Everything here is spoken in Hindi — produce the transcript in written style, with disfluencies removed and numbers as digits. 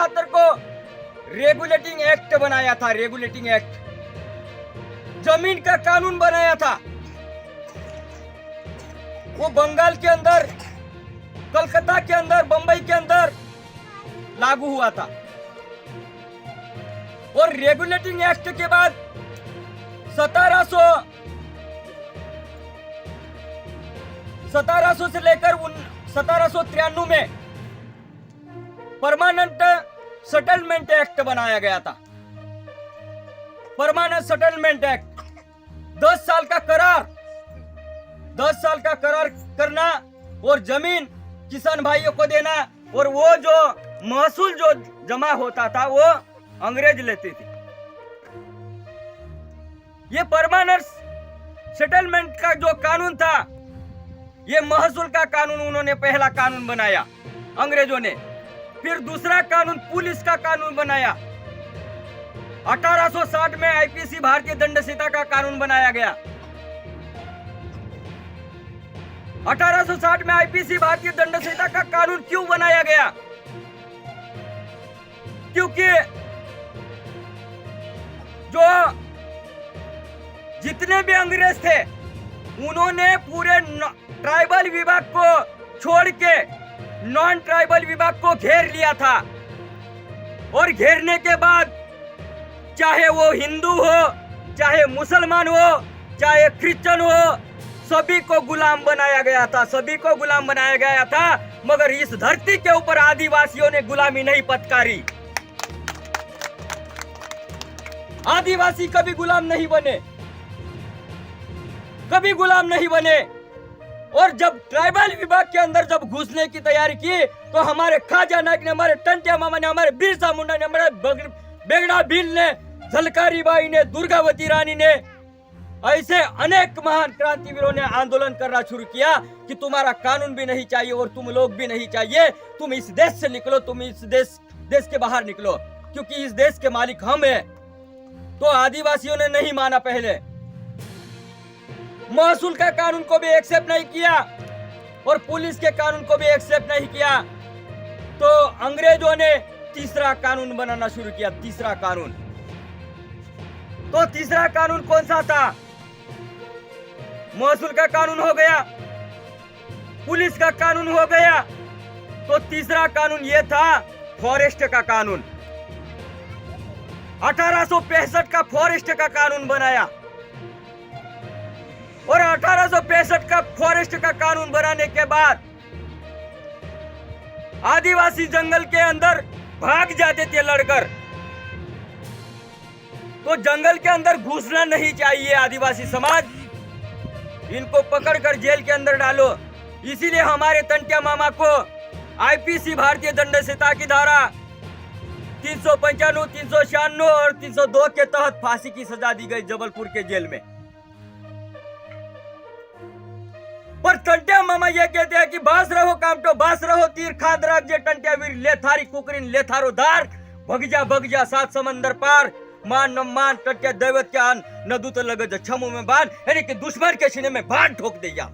1973 को रेगुलेटिंग एक्ट बनाया था, रेगुलेटिंग एक्ट, जमीन का कानून बनाया था। वो बंगाल के अंदर, कलकत्ता के अंदर, बंबई के अंदर लागू हुआ था। और रेगुलेटिंग एक्ट के बाद 1700 से लेकर 1793 में परमानेंट सेटलमेंट एक्ट बनाया गया था। परमानेंट सेटलमेंट एक्ट 10 साल का करार, 10 साल का करार करना और जमीन किसान भाइयों को देना, और वो जो महसूल जो जमा होता था वो अंग्रेज लेते थे। ये परमानेंट सेटलमेंट का जो कानून था, ये महसूल का कानून उन्होंने पहला कानून बनाया अंग्रेजों ने। फिर दूसरा कानून पुलिस का कानून बनाया। 1860 में आईपीसी भारतीय दंड संहिता का कानून बनाया गया। 1860 में आईपीसी भारतीय दंड संहिता का कानून क्यों बनाया गया? क्योंकि जो जितने भी अंग्रेज थे उन्होंने पूरे ट्राइबल विभाग को छोड़ के नॉन ट्राइबल विभाग को घेर लिया था। और घेरने के बाद चाहे वो हिंदू हो, चाहे मुसलमान हो, चाहे क्रिश्चियन हो, सभी को गुलाम बनाया गया था, सभी को गुलाम बनाया गया था। मगर इस धरती के ऊपर आदिवासियों ने गुलामी नहीं पत्कारी। आदिवासी कभी गुलाम नहीं बने, कभी गुलाम नहीं बने। और जब ट्राइबल विभाग के अंदर जब घुसने की तैयारी की तो हमारे खाजा नायक ने, हमारे टंटिया मामा ने, हमारे बिरसा मुंडा ने, हमारे बेगड़ा भील ने, झलकारी बाई ने, दुर्गावती रानी ने, ऐसे अनेक महान क्रांतिवीरों ने आंदोलन करना शुरू किया कि तुम्हारा कानून भी नहीं चाहिए और तुम लोग भी नहीं चाहिए, तुम इस देश से निकलो, तुम इस देश के बाहर निकलो, क्योंकि इस देश के मालिक हम हैं। तो आदिवासियों ने नहीं माना। पहले महसूल का कानून को भी एक्सेप्ट नहीं किया और पुलिस के कानून को भी एक्सेप्ट नहीं किया। तो अंग्रेजों ने तीसरा कानून बनाना शुरू किया, तीसरा कानून। तो तीसरा कानून कौन सा था? महसूल का कानून हो गया, पुलिस का कानून हो गया, तो तीसरा कानून ये था फॉरेस्ट का कानून। 1865 का फॉरेस्ट का कानून बनाया। और 1865 का फॉरेस्ट का कानून बनाने के बाद आदिवासी जंगल के अंदर भाग जाते थे लड़कर। तो जंगल के अंदर घुसना नहीं चाहिए आदिवासी समाज, इनको पकड़कर जेल के अंदर डालो। इसीलिए हमारे टंटिया मामा को आईपीसी भारतीय दंड संहिता की धारा 395, 396 और 302 के तहत फांसी की सजा दी गई जबलपुर के जेल में। पर टंटिया मामा ये कहते हैं कि बास रहो कामटो, बास रहो तीर खाद राख जे टंटिया वीर ले थारी कुकरीन ले थारो धार, भग जा सात समंदर पार, मान न मान टंटिया दैवत के आन न दूत लगे छमू में बान, यानी कि दुश्मन के सीने में बाण ठोक दिया।